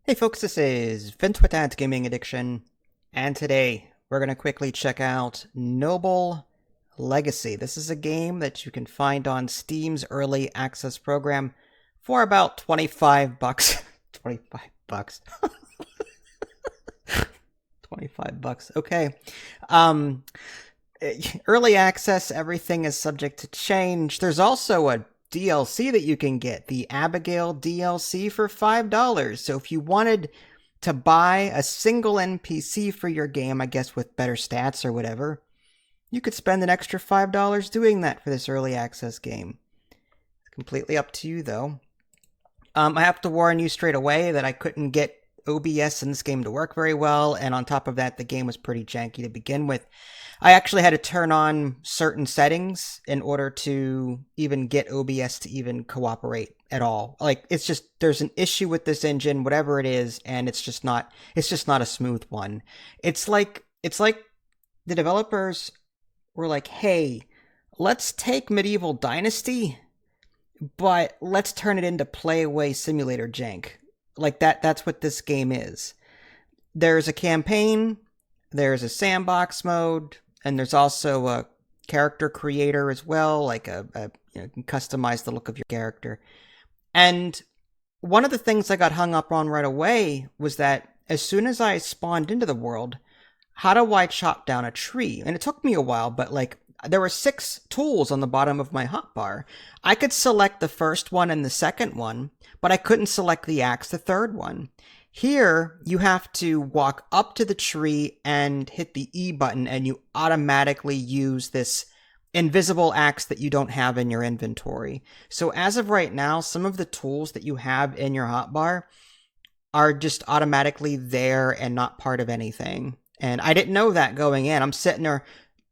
Hey folks, this is Vince with Dad's Gaming Addiction, and today we're going to quickly check out Noble Legacy. This is a game that you can find on Steam's early access program for about 25 bucks. 25 bucks. 25 bucks. Okay. Um Early access, everything is subject to change. There's also a DLC that you can get, the Abigail DLC for $5. So if you wanted to buy a single NPC for your game, I guess with better stats or whatever, you could spend an extra $5 doing that for this early access game. It's completely up to you though. I have to warn you straight away that I couldn't get OBS in this game to work very well, and on top of that, the game was pretty janky to begin with. I actually had to turn on certain settings in order to even get OBS to even cooperate at all. Like, it's just, there's an issue with this engine, whatever it is, and it's just not a smooth one. It's like the developers were like, hey, let's take Medieval Dynasty, but let's turn it into Playaway Simulator jank. Like that's what this game is. There's a campaign, there's a sandbox mode, and there's also a character creator as well, like you can customize the look of your character. And one of the things I got hung up on right away was that as soon as I spawned into the world, how do I chop down a tree? And it took me a while, but like there were 6 tools on the bottom of my hotbar. I could select the first one and the second one, but I couldn't select the axe, the third one. Here, you have to walk up to the tree and hit the E button, and you automatically use this invisible axe that you don't have in your inventory. So as of right now, some of the tools that you have in your hotbar are just automatically there and not part of anything. And I didn't know that going in. I'm sitting there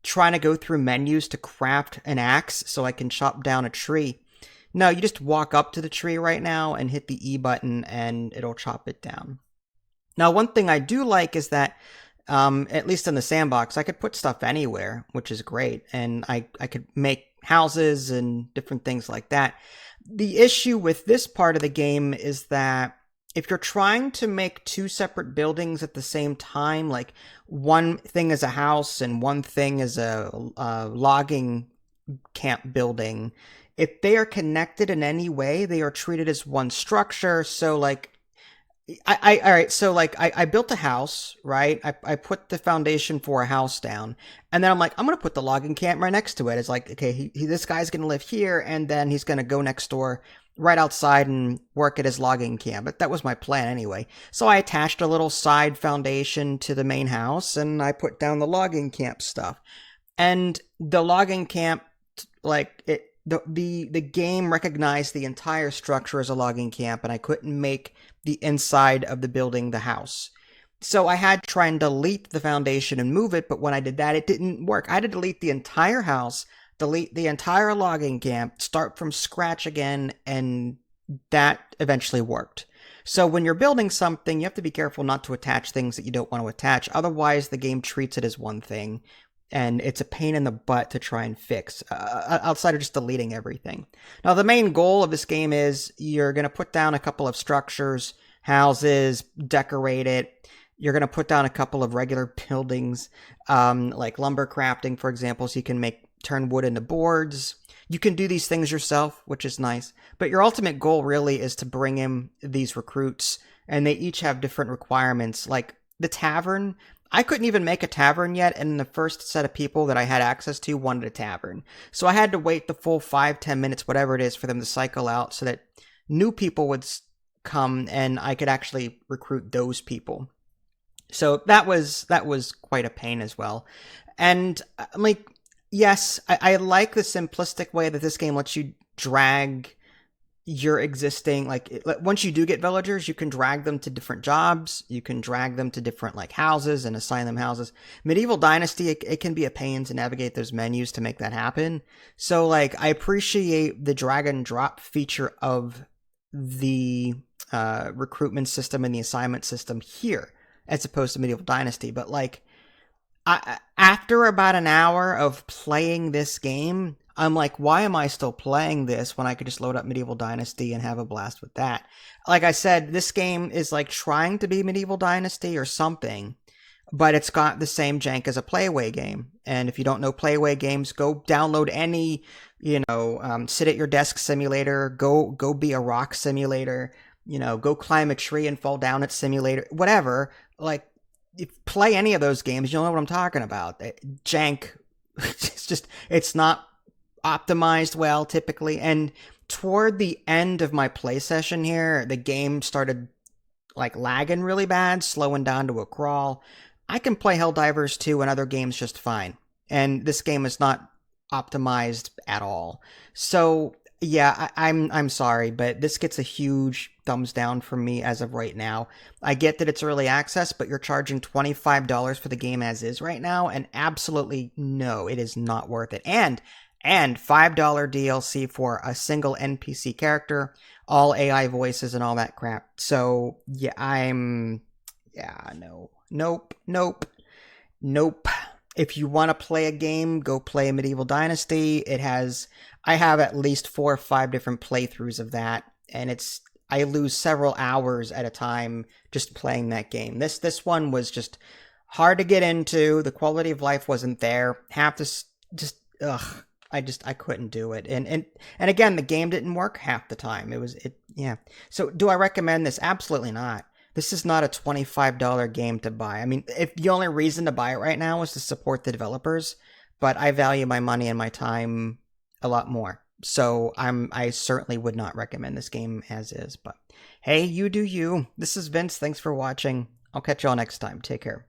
trying to go through menus to craft an axe so I can chop down a tree. No, you just walk up to the tree right now and hit the E button and it'll chop it down. Now, one thing I do like is that, at least in the sandbox, I could put stuff anywhere, which is great. And I could make houses and different things like that. The issue with this part of the game is that if you're trying to make 2 separate buildings at the same time, like one thing is a house and one thing is a logging camp building, if they are connected in any way, they are treated as one structure. So like, I built a house, right? I put the foundation for a house down, and then I'm like, I'm gonna put the logging camp right next to it. It's like, okay, this guy's gonna live here, and then he's gonna go next door, right outside, and work at his logging camp. But that was my plan anyway. So I attached a little side foundation to the main house, and I put down the logging camp stuff. And the logging camp, like it. The game recognized the entire structure as a logging camp, and I couldn't make the inside of the building the house. So I had to try and delete the foundation and move it, but when I did that, it didn't work. I had to delete the entire house, delete the entire logging camp, start from scratch again, and that eventually worked. So when you're building something, you have to be careful not to attach things that you don't want to attach. Otherwise, the game treats it as one thing, and it's a pain in the butt to try and fix, outside of just deleting everything. Now, the main goal of this game is you're going to put down a couple of structures, houses, decorate it. You're going to put down a couple of regular buildings, like lumber crafting, for example, so you can turn wood into boards. You can do these things yourself, which is nice. But your ultimate goal really is to bring in these recruits, and they each have different requirements. Like the tavern, I couldn't even make a tavern yet, and the first set of people that I had access to wanted a tavern. So I had to wait the full 5-10 minutes, whatever it is, for them to cycle out so that new people would come and I could actually recruit those people. So that was quite a pain as well. And I'm like, yes, I like the simplistic way that this game lets you drag your existing, like, once you do get villagers, you can drag them to different jobs, you can drag them to different, like, houses and assign them houses. Medieval Dynasty, it can be a pain to navigate those menus to make that happen. So, like, I appreciate the drag and drop feature of the recruitment system and the assignment system here, as opposed to Medieval Dynasty. But, like, after about an hour of playing this game, I'm like, why am I still playing this when I could just load up Medieval Dynasty and have a blast with that? Like I said, this game is like trying to be Medieval Dynasty or something, but it's got the same jank as a Playway game. And if you don't know Playway games, go download any, sit at your desk simulator, go be a rock simulator, go climb a tree and fall down at simulator, whatever. Like, play any of those games, you'll know what I'm talking about. Jank, it's not optimized well typically. And toward the end of my play session here, the game started like lagging really bad, slowing down to a crawl. I can play Helldivers 2 and other games just fine. And this game is not optimized at all. So yeah, I'm sorry, but this gets a huge thumbs down from me as of right now. I get that it's early access, but you're charging $25 for the game as is right now, and absolutely no, it is not worth it. And $5 DLC for a single NPC character, all AI voices and all that crap. So yeah, no. Nope. If you want to play a game, go play Medieval Dynasty. I have at least 4 or 5 different playthroughs of that, and I lose several hours at a time just playing that game. This one was just hard to get into. The quality of life wasn't there. Half this ugh. I couldn't do it. And again, the game didn't work half the time. Yeah. So do I recommend this? Absolutely not. This is not a $25 game to buy. I mean, if the only reason to buy it right now is to support the developers, but I value my money and my time a lot more. So I certainly would not recommend this game as is, but hey, you do you. This is Vince. Thanks for watching. I'll catch y'all next time. Take care.